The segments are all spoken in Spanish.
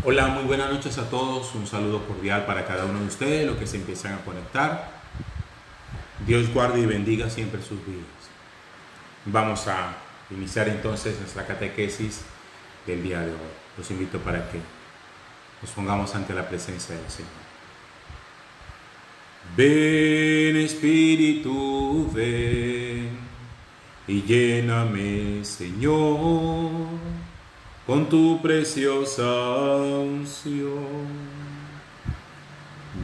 Hola, muy buenas noches a todos. Un saludo cordial para cada uno de ustedes, los que se empiezan a conectar. Dios guarde y bendiga siempre sus vidas. Vamos a iniciar entonces nuestra catequesis del día de hoy. Los invito para que nos pongamos ante la presencia del Señor. Ven Espíritu, ven y lléname, Señor, con tu preciosa unción.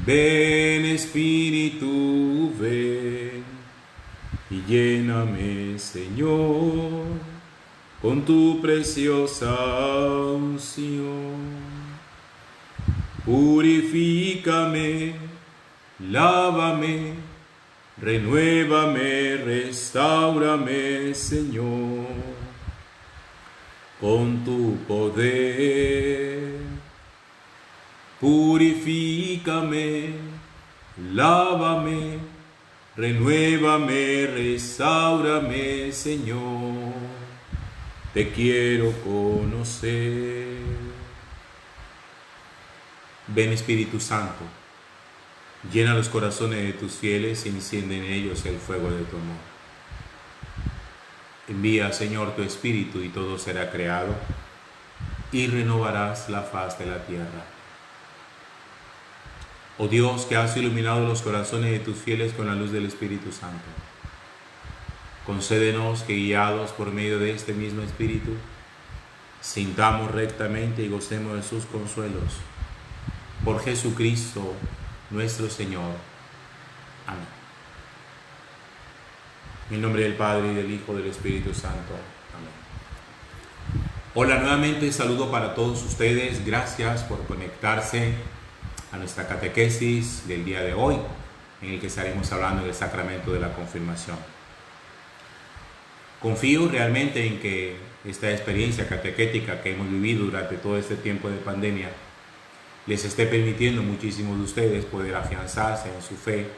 Ven Espíritu, ven y lléname, Señor, con tu preciosa unción. Purifícame, lávame, renuévame, restáurame, Señor, con tu poder. Purifícame, lávame, renuévame, restáurame, Señor. Te quiero conocer. Ven Espíritu Santo, llena los corazones de tus fieles y enciende en ellos el fuego de tu amor. Envía, Señor, tu Espíritu y todo será creado y renovarás la faz de la tierra. Oh Dios, que has iluminado los corazones de tus fieles con la luz del Espíritu Santo, concédenos que, guiados por medio de este mismo Espíritu, sintamos rectamente y gocemos de sus consuelos. Por Jesucristo nuestro Señor. Amén. En el nombre del Padre, y del Hijo, y del Espíritu Santo. Amén. Hola, nuevamente saludo para todos ustedes. Gracias por conectarse a nuestra catequesis del día de hoy, en el que estaremos hablando del sacramento de la confirmación. Confío realmente en que esta experiencia catequética que hemos vivido durante todo este tiempo de pandemia les esté permitiendo a muchísimos de ustedes poder afianzarse en su fe,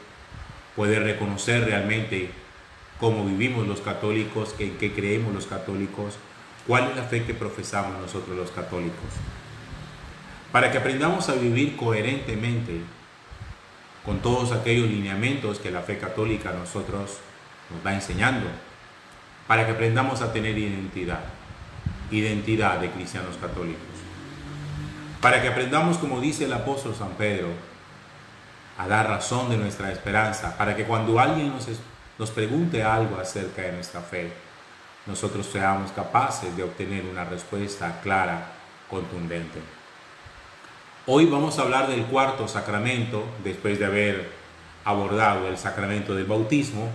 poder reconocer realmente cómo vivimos los católicos, en qué creemos los católicos, cuál es la fe que profesamos nosotros los católicos, para que aprendamos a vivir coherentemente con todos aquellos lineamientos que la fe católica a nosotros nos va enseñando, para que aprendamos a tener identidad de cristianos católicos, para que aprendamos, como dice el apóstol San Pedro, a dar razón de nuestra esperanza, para que cuando alguien nos pregunte algo acerca de nuestra fe, nosotros seamos capaces de obtener una respuesta clara, contundente. Hoy vamos a hablar del cuarto sacramento, después de haber abordado el sacramento del bautismo,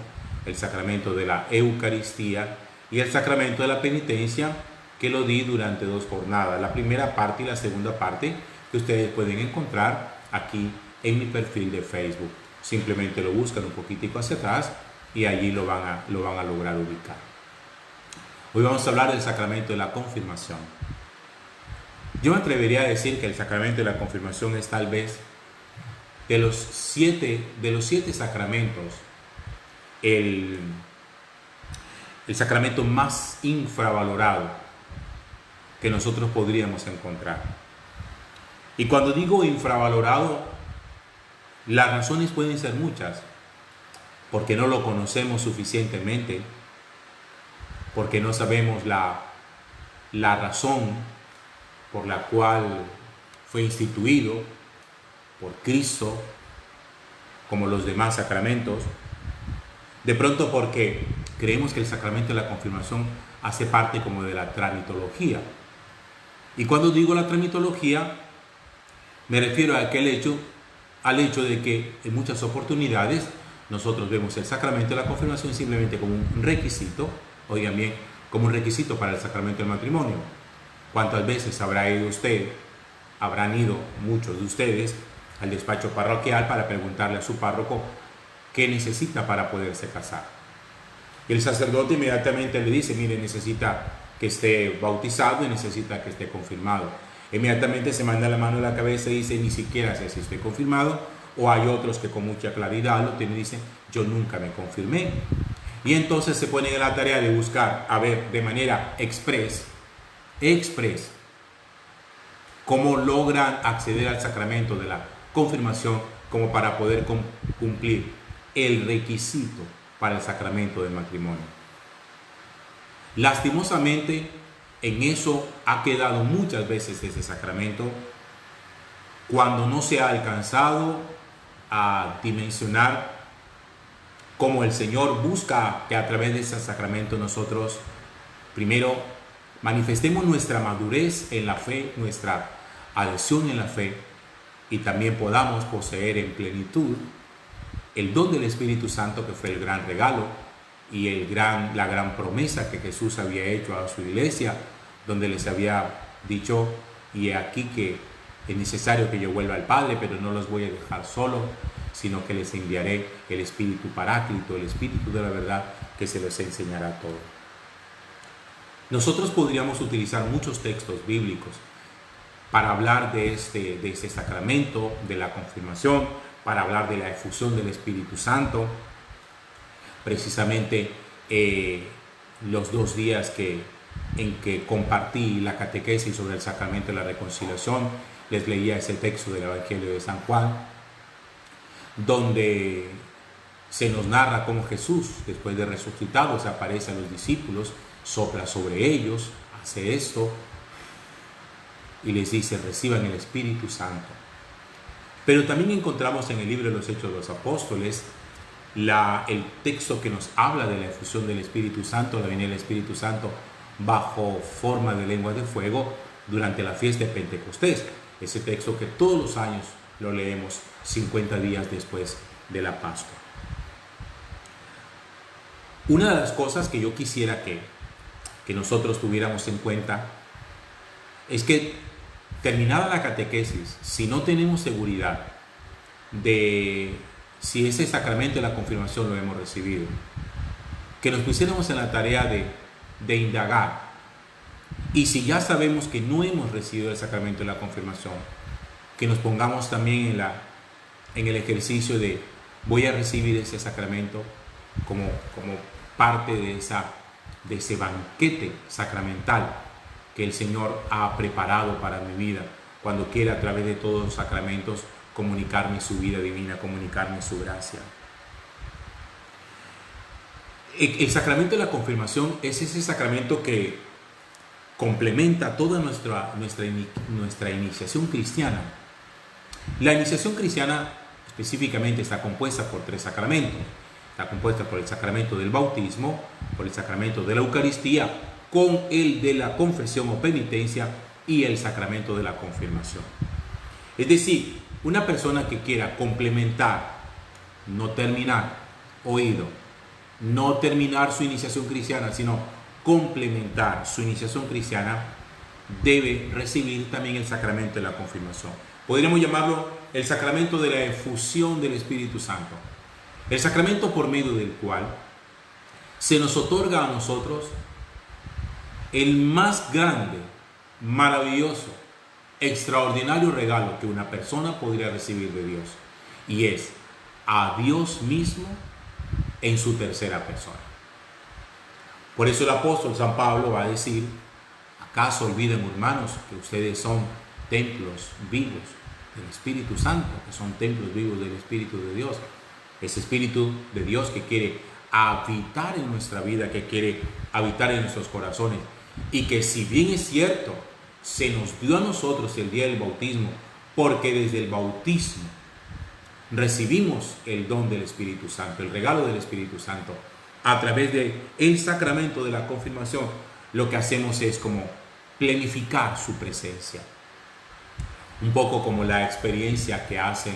el sacramento de la Eucaristía y el sacramento de la penitencia, que lo di durante 2 jornadas, la primera parte y la segunda parte, que ustedes pueden encontrar aquí en mi perfil de Facebook. Simplemente lo buscan un poquitico hacia atrás y allí lo van a lograr ubicar. Hoy vamos a hablar del sacramento de la confirmación. Yo me atrevería a decir que el sacramento de la confirmación es tal vez de los siete sacramentos el sacramento más infravalorado que nosotros podríamos encontrar. Y cuando digo infravalorado, las razones pueden ser muchas, porque no lo conocemos suficientemente, porque no sabemos la razón por la cual fue instituido por Cristo, como los demás sacramentos. De pronto porque creemos que el sacramento de la confirmación hace parte como de la tramitología. Y cuando digo la tramitología, me refiero a al hecho de que en muchas oportunidades nosotros vemos el sacramento de la confirmación simplemente como un requisito, oigan bien, como un requisito para el sacramento del matrimonio. ¿Cuántas veces habrán ido muchos de ustedes al despacho parroquial para preguntarle a su párroco qué necesita para poderse casar? Y el sacerdote inmediatamente le dice, mire, necesita que esté bautizado y necesita que esté confirmado. Inmediatamente se manda la mano a la cabeza y dice, ni siquiera sé si estoy confirmado, o hay otros que con mucha claridad lo tienen y dicen, yo nunca me confirmé. Y entonces se ponen en la tarea de buscar, a ver, de manera express, cómo logran acceder al sacramento de la confirmación como para poder cumplir el requisito para el sacramento del matrimonio. Lastimosamente, en eso ha quedado muchas veces ese sacramento cuando no se ha alcanzado a dimensionar cómo el Señor busca que a través de ese sacramento nosotros primero manifestemos nuestra madurez en la fe, nuestra adhesión en la fe, y también podamos poseer en plenitud el don del Espíritu Santo, que fue el gran regalo y la gran promesa que Jesús había hecho a su iglesia, donde les había dicho: y he aquí que es necesario que yo vuelva al Padre, pero no los voy a dejar solos, sino que les enviaré el Espíritu Paráclito, el Espíritu de la verdad, que se les enseñará todo. Nosotros podríamos utilizar muchos textos bíblicos para hablar de este sacramento, de la confirmación, para hablar de la efusión del Espíritu Santo. Precisamente los 2 días en que compartí la catequesis sobre el sacramento de la reconciliación, les leía ese texto del Evangelio de San Juan, donde se nos narra cómo Jesús, después de resucitado, se aparece a los discípulos, sopla sobre ellos, hace esto y les dice: reciban el Espíritu Santo. Pero también encontramos en el libro de los Hechos de los Apóstoles el texto que nos habla de la efusión del Espíritu Santo, la venida del Espíritu Santo bajo forma de lenguas de fuego durante la fiesta de Pentecostés. Ese texto que todos los años lo leemos 50 días después de la Pascua. Una de las cosas que yo quisiera que nosotros tuviéramos en cuenta es que, terminada la catequesis, si no tenemos seguridad de si ese sacramento de la confirmación lo hemos recibido, que nos pusiéramos en la tarea de indagar. Y si ya sabemos que no hemos recibido el sacramento de la confirmación, que nos pongamos también en el ejercicio de: voy a recibir ese sacramento como parte de ese banquete sacramental que el Señor ha preparado para mi vida, cuando quiere a través de todos los sacramentos comunicarme su vida divina, comunicarme su gracia. El sacramento de la confirmación es ese sacramento que complementa toda nuestra iniciación cristiana. La iniciación cristiana específicamente está compuesta por 3 sacramentos. Está compuesta por el sacramento del bautismo, por el sacramento de la Eucaristía, con el de la confesión o penitencia, y el sacramento de la confirmación. Es decir, una persona que quiera complementar, no terminar su iniciación cristiana, sino complementar su iniciación cristiana, debe recibir también el sacramento de la confirmación. Podríamos llamarlo el sacramento de la efusión del Espíritu Santo. El sacramento por medio del cual se nos otorga a nosotros el más grande, maravilloso, extraordinario regalo que una persona podría recibir de Dios, y es a Dios mismo en su tercera persona. Por eso el apóstol San Pablo va a decir: ¿acaso olvidan, hermanos, que ustedes son templos vivos del Espíritu Santo, que son templos vivos del Espíritu de Dios? Ese Espíritu de Dios que quiere habitar en nuestra vida, que quiere habitar en nuestros corazones, y que, si bien es cierto, se nos dio a nosotros el día del bautismo, porque desde el bautismo recibimos el don del Espíritu Santo, el regalo del Espíritu Santo, a través del sacramento de la confirmación, lo que hacemos es como plenificar su presencia. Un poco como la experiencia que hacen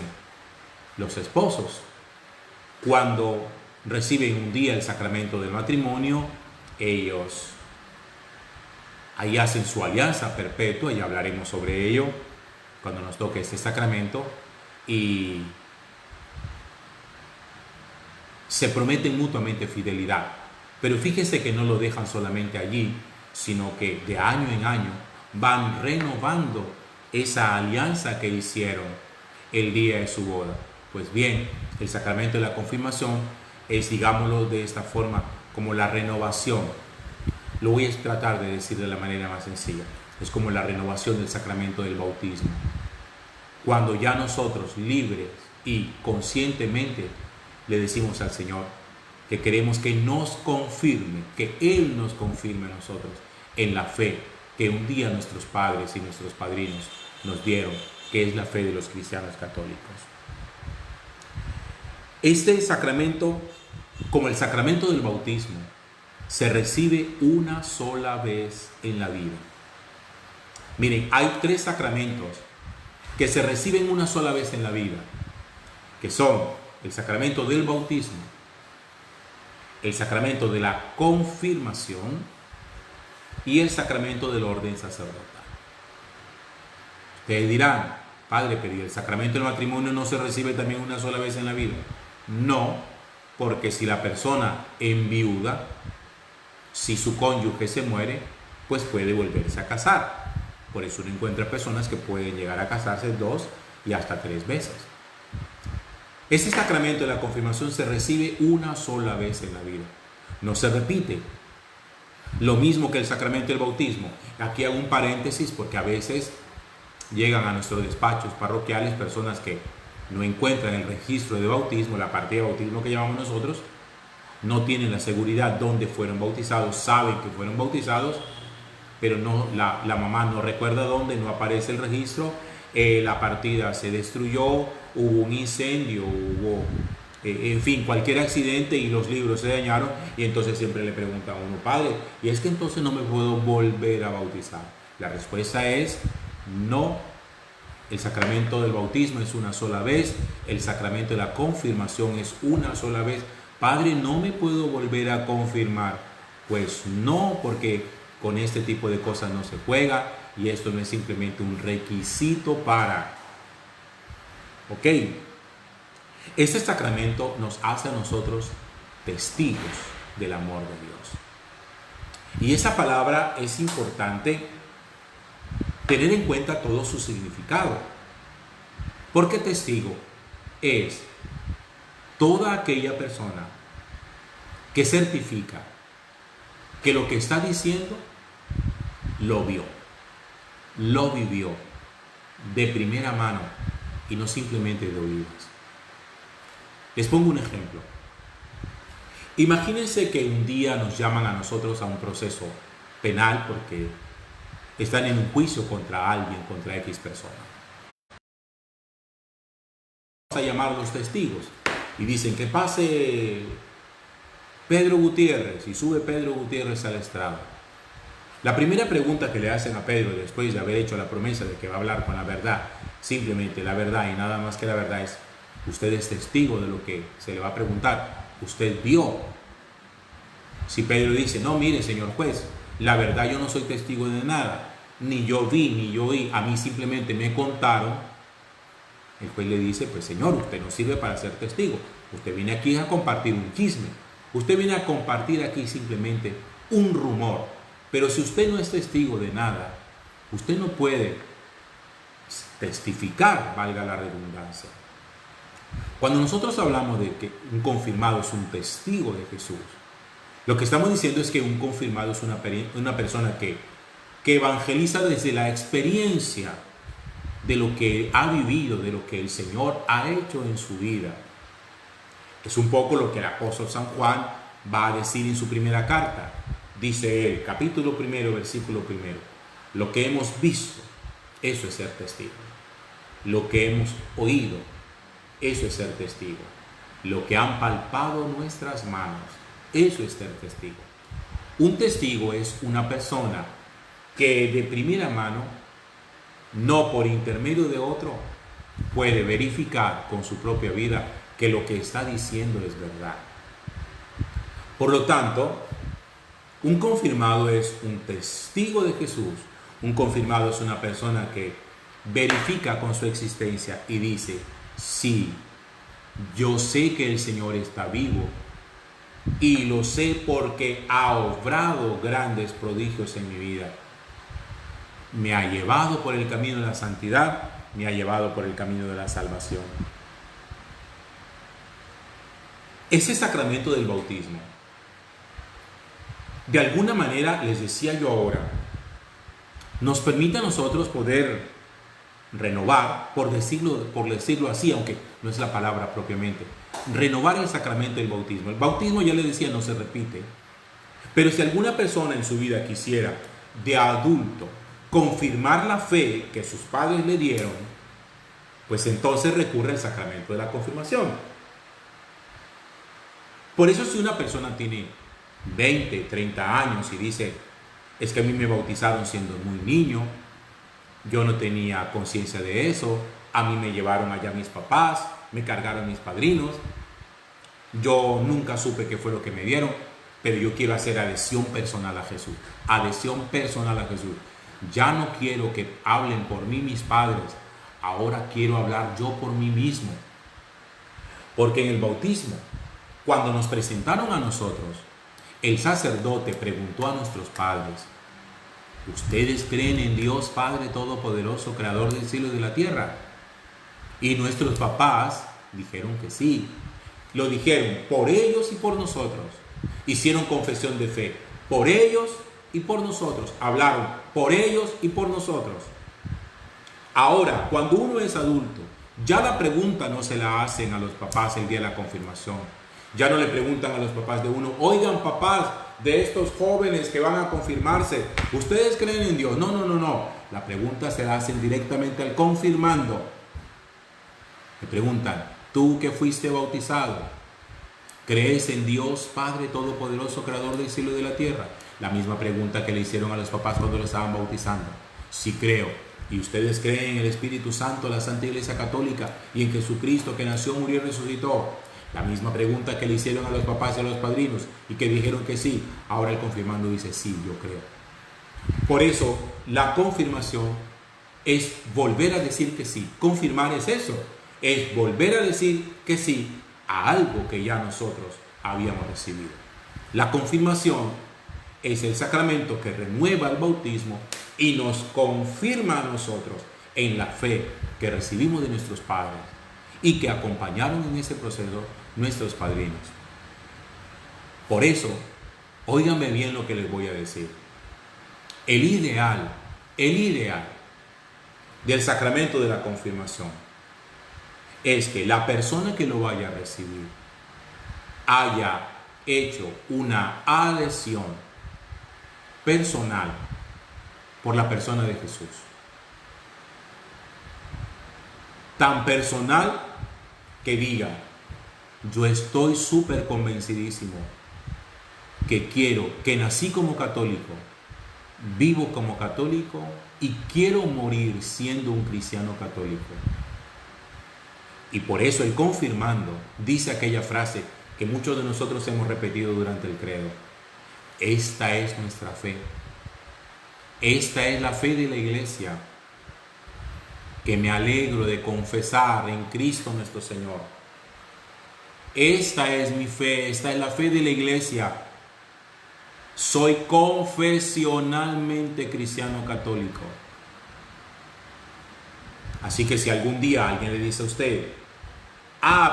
los esposos cuando reciben un día el sacramento del matrimonio. Ellos ahí hacen su alianza perpetua, y hablaremos sobre ello cuando nos toque este sacramento, y se prometen mutuamente fidelidad. Pero fíjese que no lo dejan solamente allí, sino que de año en año van renovando esa alianza que hicieron el día de su boda. Pues bien, el sacramento de la confirmación es, digámoslo de esta forma, como la renovación. Lo voy a tratar de decir de la manera más sencilla. Es como la renovación del sacramento del bautismo. Cuando ya nosotros, libres y conscientemente, le decimos al Señor que queremos que nos confirme, que Él nos confirme a nosotros en la fe que un día nuestros padres y nuestros padrinos nos dieron, que es la fe de los cristianos católicos. Este sacramento, como el sacramento del bautismo, se recibe una sola vez en la vida. Miren, hay 3 sacramentos que se reciben una sola vez en la vida, que son el sacramento del bautismo, el sacramento de la confirmación y el sacramento del orden sacerdotal. Ustedes dirán, padre, pero ¿y el sacramento del matrimonio no se recibe también una sola vez en la vida? No, porque si la persona enviuda, si su cónyuge se muere, pues puede volverse a casar. Por eso uno encuentra personas que pueden llegar a casarse 2 y hasta 3 veces. Este sacramento de la confirmación se recibe una sola vez en la vida. No se repite. Lo mismo que el sacramento del bautismo. Aquí hago un paréntesis porque a veces llegan a nuestros despachos parroquiales personas que no encuentran el registro de bautismo, la partida de bautismo que llamamos nosotros, no tienen la seguridad dónde fueron bautizados, saben que fueron bautizados, pero no, la mamá no recuerda dónde, no aparece el registro, la partida se destruyó, hubo un incendio, hubo, en fin, cualquier accidente y los libros se dañaron, y entonces siempre le pregunta a uno, padre, ¿y es que entonces no me puedo volver a bautizar? La respuesta es no. El sacramento del bautismo es una sola vez, el sacramento de la confirmación es una sola vez. Padre, ¿no me puedo volver a confirmar? Pues no, porque con este tipo de cosas no se juega y esto no es simplemente un requisito para. Ok, este sacramento nos hace a nosotros testigos del amor de Dios. Y esa palabra es importante tener en cuenta todo su significado. Porque testigo es toda aquella persona que certifica que lo que está diciendo lo vio, lo vivió de primera mano y no simplemente de oídas. Les pongo un ejemplo. Imagínense que un día nos llaman a nosotros a un proceso penal porque están en un juicio contra alguien, contra X persona. Vamos a llamar a los testigos y dicen que pase Pedro Gutiérrez, y sube Pedro Gutiérrez al estrado. La primera pregunta que le hacen a Pedro después de haber hecho la promesa de que va a hablar con la verdad, simplemente la verdad y nada más que la verdad, es: usted es testigo de lo que se le va a preguntar, usted vio. Si Pedro dice: no, mire, señor juez, la verdad, yo no soy testigo de nada, ni yo vi, ni yo oí, a mí simplemente me contaron. El juez le dice: pues señor, usted no sirve para ser testigo, usted viene aquí a compartir un chisme, usted viene a compartir aquí simplemente un rumor, pero si usted no es testigo de nada, usted no puede testificar, valga la redundancia. Cuando nosotros hablamos de que un confirmado es un testigo de Jesús, lo que estamos diciendo es que un confirmado es una persona que evangeliza desde la experiencia de lo que ha vivido, de lo que el Señor ha hecho en su vida. Es un poco lo que el apóstol San Juan va a decir en su primera carta. Dice él, capítulo 1, versículo 1, lo que hemos visto, eso es ser testigo. Lo que hemos oído, eso es ser testigo. Lo que han palpado nuestras manos, eso es ser testigo. Un testigo es una persona que de primera mano, no por intermedio de otro, puede verificar con su propia vida que lo que está diciendo es verdad. Por lo tanto, un confirmado es un testigo de Jesús. Un confirmado es una persona que verifica con su existencia y dice: sí, yo sé que el Señor está vivo y lo sé porque ha obrado grandes prodigios en mi vida. Me ha llevado por el camino de la santidad, me ha llevado por el camino de la salvación. Ese sacramento del bautismo, de alguna manera, les decía yo ahora, nos permite a nosotros poder renovar, por decirlo así, aunque no es la palabra propiamente, renovar el sacramento del bautismo. El bautismo, ya le decía, no se repite, pero si alguna persona en su vida quisiera de adulto confirmar la fe que sus padres le dieron, pues entonces recurre al sacramento de la confirmación. Por eso, si una persona tiene 20, 30 años y dice, es que a mí me bautizaron siendo muy niño, yo no tenía conciencia de eso, a mí me llevaron allá mis papás, me cargaron mis padrinos, yo nunca supe qué fue lo que me dieron, pero yo quiero hacer adhesión personal a Jesús, adhesión personal a Jesús. Ya no quiero que hablen por mí mis padres, ahora quiero hablar yo por mí mismo. Porque en el bautismo, cuando nos presentaron a nosotros, el sacerdote preguntó a nuestros padres, ¿ustedes creen en Dios Padre Todopoderoso, Creador del cielo y de la tierra? Y nuestros papás dijeron que sí. Lo dijeron por ellos y por nosotros. Hicieron confesión de fe por ellos y por nosotros. Hablaron por ellos y por nosotros. Ahora, cuando uno es adulto, ya la pregunta no se la hacen a los papás el día de la confirmación. Ya no le preguntan a los papás de uno, oigan papás de estos jóvenes que van a confirmarse, ¿ustedes creen en Dios? No, no, no, no. La pregunta se la hacen directamente al confirmando. Le preguntan, ¿tú que fuiste bautizado, crees en Dios Padre Todopoderoso, Creador del cielo y de la tierra? La misma pregunta que le hicieron a los papás cuando lo estaban bautizando. Sí creo. ¿Y ustedes creen en el Espíritu Santo, la Santa Iglesia Católica y en Jesucristo que nació, murió y resucitó? La misma pregunta que le hicieron a los papás y a los padrinos y que dijeron que sí. Ahora el confirmando dice, sí, yo creo. Por eso la confirmación es volver a decir que sí. Confirmar es eso, es volver a decir que sí a algo que ya nosotros habíamos recibido. La confirmación es el sacramento que renueva el bautismo y nos confirma a nosotros en la fe que recibimos de nuestros padres y que acompañaron en ese proceso nuestros padrinos. Por eso, óiganme bien lo que les voy a decir. El ideal del sacramento de la confirmación es que la persona que lo vaya a recibir haya hecho una adhesión personal por la persona de Jesús. Tan personal que diga, yo estoy súper convencidísimo que nací como católico, vivo como católico y quiero morir siendo un cristiano católico. Y por eso el confirmando dice aquella frase que muchos de nosotros hemos repetido durante el credo. Esta es nuestra fe. Esta es la fe de la Iglesia, que me alegro de confesar en Cristo nuestro Señor. Esta es mi fe, esta es la fe de la Iglesia. Soy confesionalmente cristiano católico. Así que si algún día alguien le dice a usted,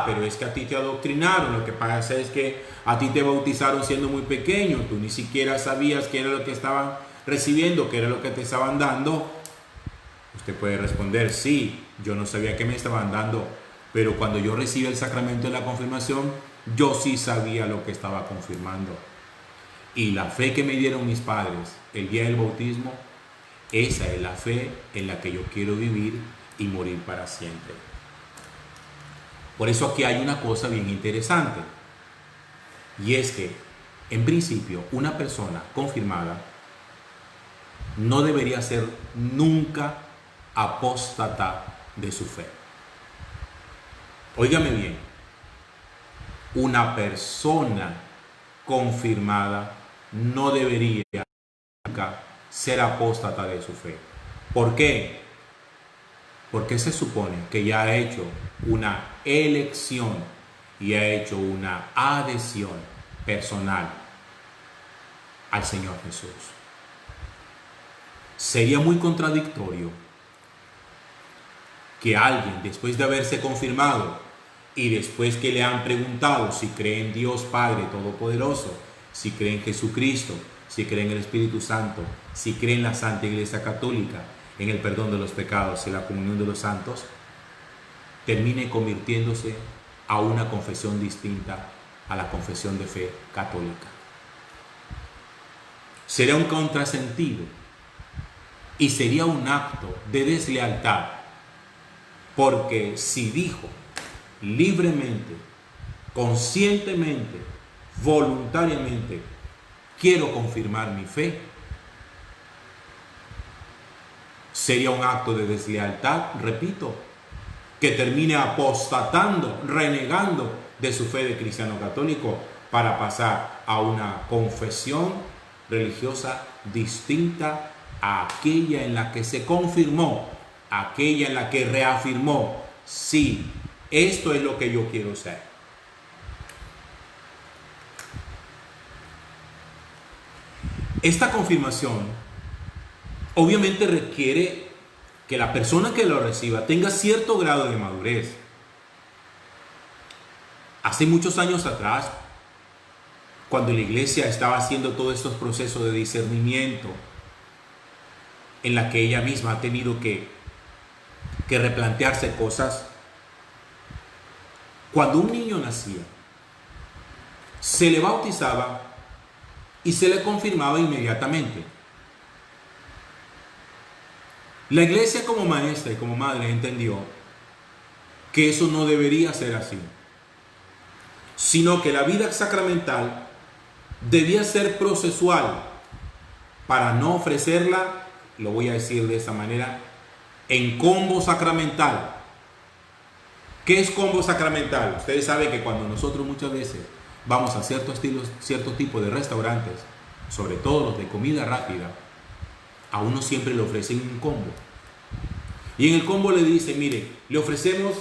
pero es que a ti te adoctrinaron, lo que pasa es que a ti te bautizaron siendo muy pequeño, tú ni siquiera sabías qué era lo que estaban recibiendo, qué era lo que te estaban dando, usted puede responder, sí, yo no sabía qué me estaban dando, pero cuando yo recibí el sacramento de la confirmación, yo sí sabía lo que estaba confirmando. Y la fe que me dieron mis padres el día del bautismo, esa es la fe en la que yo quiero vivir y morir para siempre. Por eso aquí hay una cosa bien interesante, y es que en principio una persona confirmada no debería ser nunca apóstata de su fe. Óigame bien, una persona confirmada no debería nunca ser apóstata de su fe. ¿Por qué? Porque se supone que ya ha hecho una elección y ha hecho una adhesión personal al Señor Jesús. Sería muy contradictorio que alguien, después de haberse confirmado y después que le han preguntado si cree en Dios Padre Todopoderoso, si cree en Jesucristo, si cree en el Espíritu Santo, si cree en la Santa Iglesia Católica, en el perdón de los pecados y la comunión de los santos, termine convirtiéndose a una confesión distinta a la confesión de fe católica. Sería un contrasentido y sería un acto de deslealtad, porque si dijo libremente, conscientemente, voluntariamente, quiero confirmar mi fe, sería un acto de deslealtad, repito, que termine apostatando, renegando de su fe de cristiano católico para pasar a una confesión religiosa distinta a aquella en la que se confirmó, aquella en la que reafirmó, sí, esto es lo que yo quiero ser. Esta confirmación obviamente requiere que la persona que lo reciba tenga cierto grado de madurez. Hace muchos años atrás, cuando la iglesia estaba haciendo todos estos procesos de discernimiento, en la que ella misma ha tenido que replantearse cosas, cuando un niño nacía, se le bautizaba y se le confirmaba inmediatamente. La iglesia como maestra y como madre entendió que eso no debería ser así, sino que la vida sacramental debía ser procesual para no ofrecerla, lo voy a decir de esta manera, en combo sacramental. ¿Qué es combo sacramental? Ustedes saben que cuando nosotros muchas veces vamos a cierto tipo de restaurantes, sobre todo los de comida rápida, a uno siempre le ofrecen un combo. Y en el combo le dicen, mire, le ofrecemos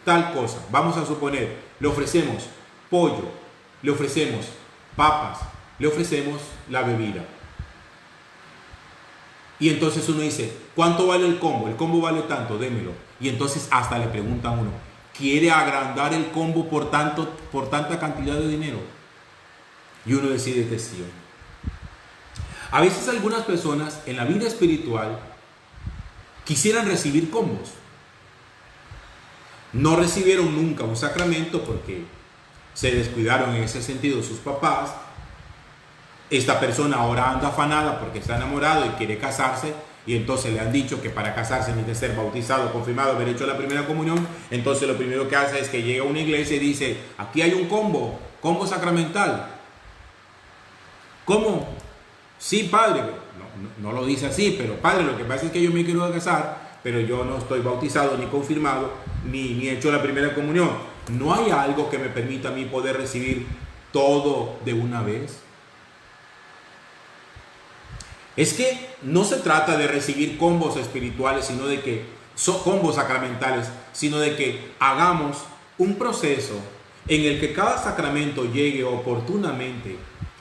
tal cosa. Vamos a suponer, le ofrecemos pollo, le ofrecemos papas, le ofrecemos la bebida. Y entonces uno dice, ¿cuánto vale el combo? El combo vale tanto, démelo. Y entonces hasta le pregunta a uno, ¿quiere agrandar el combo por tanta cantidad de dinero? Y uno decide que sí. A veces algunas personas en la vida espiritual quisieran recibir combos. No recibieron nunca un sacramento porque se descuidaron en ese sentido sus papás. Esta persona ahora anda afanada porque está enamorado y quiere casarse, y entonces le han dicho que para casarse tiene que ser bautizado, confirmado, haber hecho la primera comunión. Entonces lo primero que hace es que llega a una iglesia y dice, aquí hay un combo sacramental. ¿Cómo? Sí, padre. No lo dice así, pero padre, lo que pasa es que yo me quiero casar, pero yo no estoy bautizado, ni confirmado, ni he hecho la primera comunión. ¿No hay algo que me permita a mí poder recibir todo de una vez? Es que no se trata de recibir combos espirituales, sino de que son combos sacramentales, sino de que hagamos un proceso en el que cada sacramento llegue oportunamente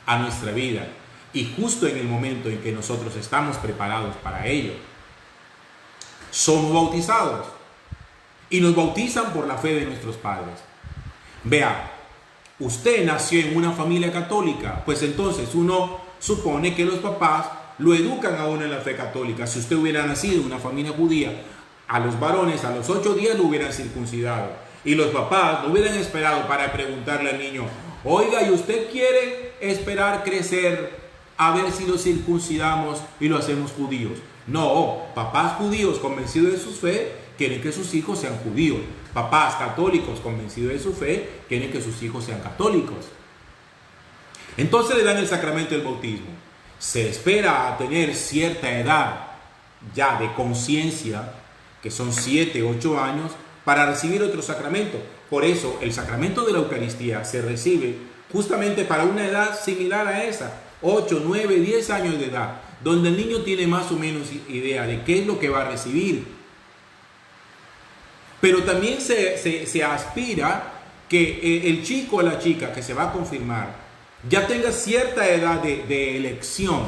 a nuestra vida y justo en el momento en que nosotros estamos preparados para ello. Somos bautizados y nos bautizan por la fe de nuestros padres. Vea, usted nació en una familia católica, pues entonces uno supone que los papás lo educan a uno en la fe católica. Si usted hubiera nacido en una familia judía, a los varones a los 8 días lo hubieran circuncidado, y los papás lo hubieran esperado para preguntarle al niño, oiga, ¿y usted quiere esperar crecer a ver si lo circuncidamos y lo hacemos judíos? No, papás judíos convencidos de su fe quieren que sus hijos sean judíos. Papás católicos convencidos de su fe quieren que sus hijos sean católicos. Entonces le dan el sacramento del bautismo. Se espera a tener cierta edad ya de conciencia, que son 7, 8 años, para recibir otro sacramento. Por eso el sacramento de la Eucaristía se recibe justamente para una edad similar a esa, 8, 9, 10 años de edad, donde el niño tiene más o menos idea de qué es lo que va a recibir. Pero también se aspira que el chico o la chica que se va a confirmar ya tenga cierta edad de elección,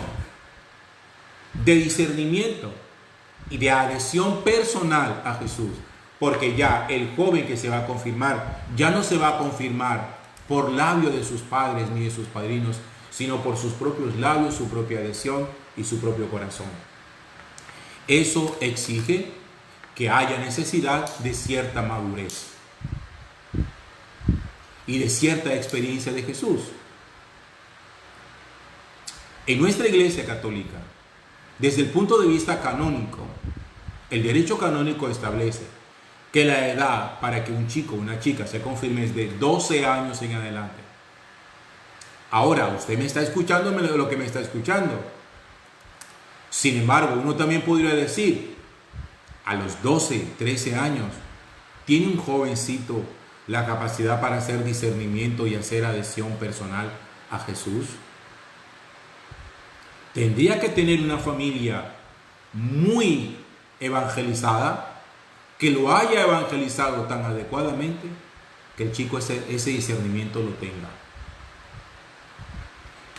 de discernimiento y de adhesión personal a Jesús, porque ya el joven que se va a confirmar ya no se va a confirmar por labio de sus padres ni de sus padrinos, sino por sus propios labios, su propia adhesión y su propio corazón. Eso exige que haya necesidad de cierta madurez y de cierta experiencia de Jesús. En nuestra Iglesia Católica, desde el punto de vista canónico, el derecho canónico establece que la edad para que un chico o una chica se confirme es de 12 años en adelante. Ahora, usted me está escuchando lo que me está escuchando. Sin embargo, uno también podría decir, a los 12, 13 años, ¿tiene un jovencito la capacidad para hacer discernimiento y hacer adhesión personal a Jesús? Tendría que tener una familia muy evangelizada, que lo haya evangelizado tan adecuadamente que el chico ese discernimiento lo tenga.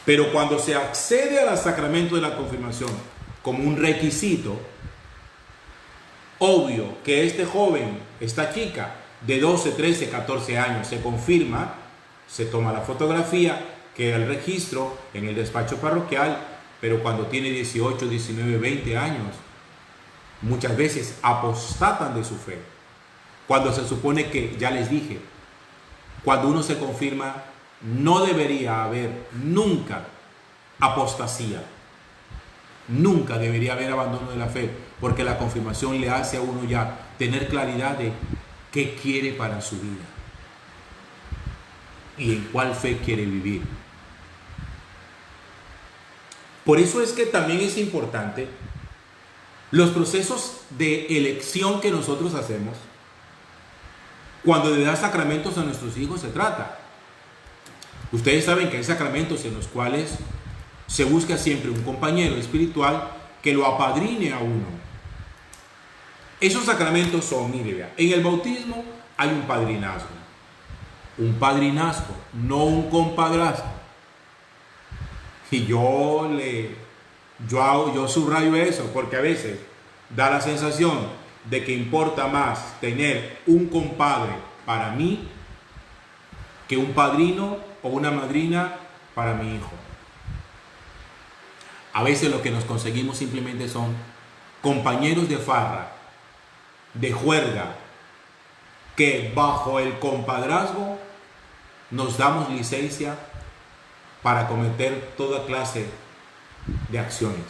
Pero cuando se accede al sacramento de la confirmación como un requisito, obvio que este joven, esta chica de 12, 13, 14 años se confirma, se toma la fotografía, queda el registro en el despacho parroquial, pero cuando tiene 18, 19, 20 años, muchas veces apostatan de su fe. Cuando se supone que, ya les dije, cuando uno se confirma, no debería haber nunca apostasía. Nunca debería haber abandono de la fe, porque la confirmación le hace a uno ya tener claridad de qué quiere para su vida y en cuál fe quiere vivir. Por eso es que también es importante los procesos de elección que nosotros hacemos cuando de dar sacramentos a nuestros hijos se trata. Ustedes saben que hay sacramentos en los cuales se busca siempre un compañero espiritual que lo apadrine a uno. Esos sacramentos son, mire, vea, en el bautismo hay un padrinazgo, no un compadrazgo. Y yo subrayo eso porque a veces da la sensación de que importa más tener un compadre para mí que un padrino o una madrina para mi hijo. A veces lo que nos conseguimos simplemente son compañeros de farra, de juerga, que bajo el compadrazgo nos damos licencia para cometer toda clase de acciones.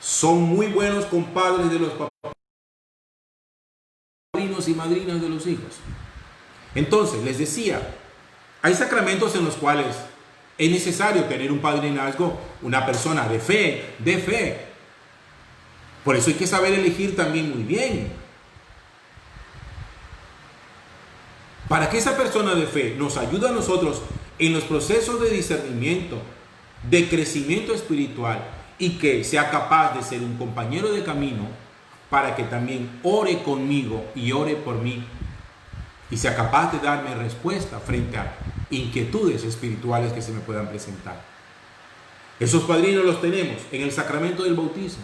Son muy buenos compadres de los padrinos y madrinas de los hijos. Entonces, les decía, hay sacramentos en los cuales es necesario tener un padrinazgo, una persona de fe. Por eso hay que saber elegir también muy bien. Para que esa persona de fe nos ayude a nosotros en los procesos de discernimiento, de crecimiento espiritual y que sea capaz de ser un compañero de camino para que también ore conmigo y ore por mí y sea capaz de darme respuesta frente a inquietudes espirituales que se me puedan presentar. Esos padrinos los tenemos en el sacramento del bautismo,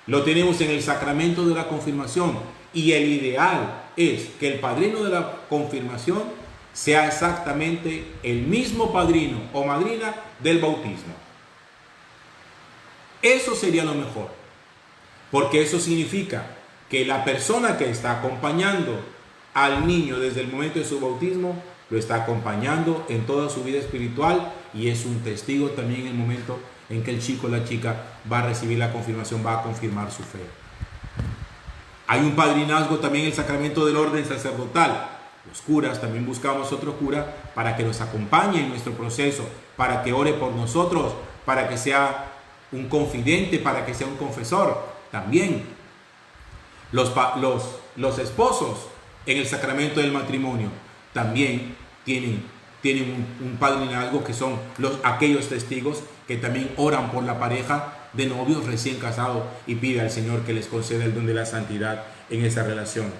lo tenemos en el sacramento de la confirmación, y el ideal es que el padrino de la confirmación sea exactamente el mismo padrino o madrina del bautismo. Eso sería lo mejor, porque eso significa que la persona que está acompañando al niño desde el momento de su bautismo lo está acompañando en toda su vida espiritual y es un testigo también en el momento en que el chico o la chica va a recibir la confirmación, va a confirmar su fe. Hay un padrinazgo también en el sacramento del orden sacerdotal. Los curas, también buscamos otro cura para que nos acompañe en nuestro proceso, para que ore por nosotros, para que sea un confidente, para que sea un confesor. También los esposos en el sacramento del matrimonio también tienen un padrinazgo, que son aquellos testigos que también oran por la pareja de novios recién casados y pide al Señor que les conceda el don de la santidad en esa relación.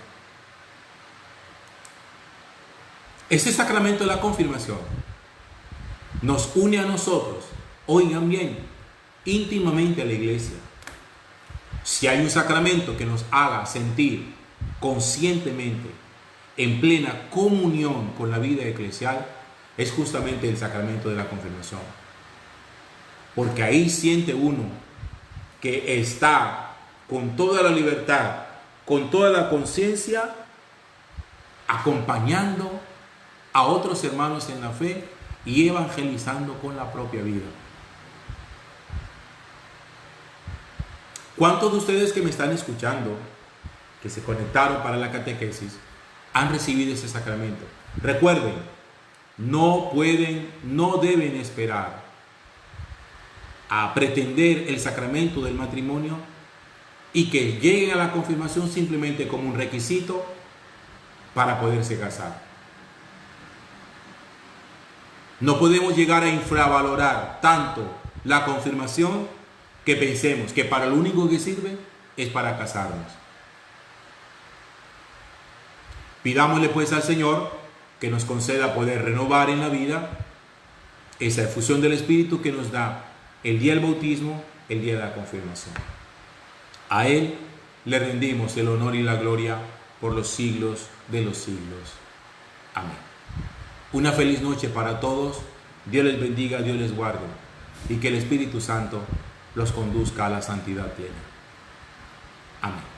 Ese sacramento de la confirmación nos une a nosotros, oigan bien, íntimamente a la iglesia. Si hay un sacramento que nos haga sentir conscientemente en plena comunión con la vida eclesial, es justamente el sacramento de la confirmación. Porque ahí siente uno que está con toda la libertad, con toda la conciencia, acompañando a otros hermanos en la fe y evangelizando con la propia vida. ¿Cuántos de ustedes que me están escuchando, que se conectaron para la catequesis, han recibido ese sacramento? Recuerden, no deben esperar a pretender el sacramento del matrimonio y que lleguen a la confirmación simplemente como un requisito para poderse casar. No podemos llegar a infravalorar tanto la confirmación que pensemos que para lo único que sirve es para casarnos. Pidámosle pues al Señor que nos conceda poder renovar en la vida esa efusión del Espíritu que nos da el día del bautismo, el día de la confirmación. A Él le rendimos el honor y la gloria por los siglos de los siglos. Amén. Una feliz noche para todos. Dios les bendiga, Dios les guarde y que el Espíritu Santo los conduzca a la santidad plena. Amén.